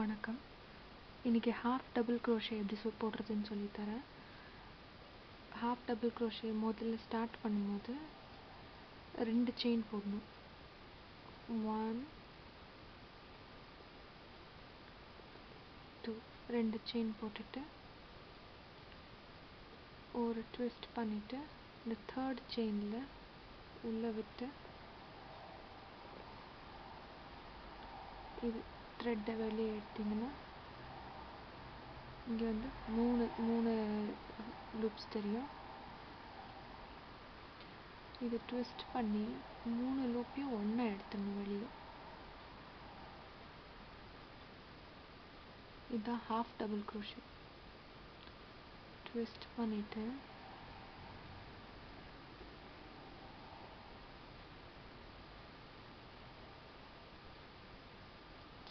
வணக்கம். இன்றைக்கி half double crochet எப்படி போடுறதுன்னு சொல்லித்தரேன். ஹாஃப் டபுள் க்ரோஷே முதல்ல ஸ்டார்ட் பண்ணும்போது 2 செயின் போடணும். 1 2 2 செயின் போட்டுட்டு ஒரு ட்விஸ்ட் பண்ணிவிட்டு இந்த தேர்ட் செயினில் உள்ளே விட்டு இது த்ரெட்டை வெளியே எடுத்திங்கன்னா இங்கே வந்து மூணு லூப்ஸ் தெரியும். இது ட்விஸ்ட் பண்ணி 3 லூப்பையும் ஒன்றா எடுத்துடணும் வெளியே. இதுதான் ஹாஃப் டபுள் க்ரோஷே. ட்விஸ்ட் பண்ணிவிட்டு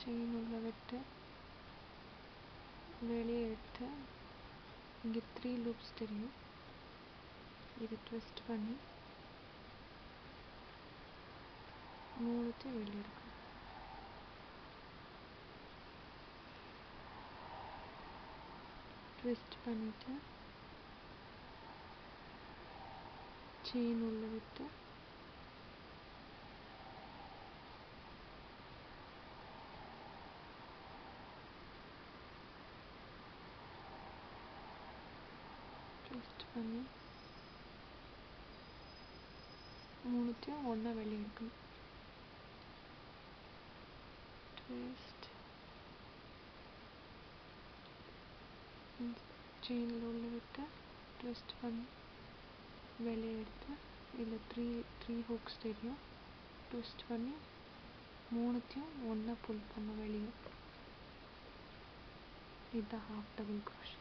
செயின் உள்ள விட்டு வெளியே எடுத்து இங்கே 3 லூப்ஸ் தெரியும். இதை ட்விஸ்ட் பண்ணி 3 வெளியே எடுக்கணும். ட்விஸ்ட் பண்ணிவிட்டு செயின் உள்ள விட்டு ட்விஸ்ட் பண்ணி 3 ஒன்றா வெளியே எடுக்கணும். ட்விஸ்ட் செயினில் உள்ள விட்டு ட்விஸ்ட் பண்ணி வெளியே எடுத்து இதில் த்ரீ ஹூக்ஸ் தெரியும். ட்விஸ்ட் பண்ணி 3 ஒன்றா புல் பண்ண வெளியே. இதுதான் ஹாஃப் டபுள் க்ரோஷே.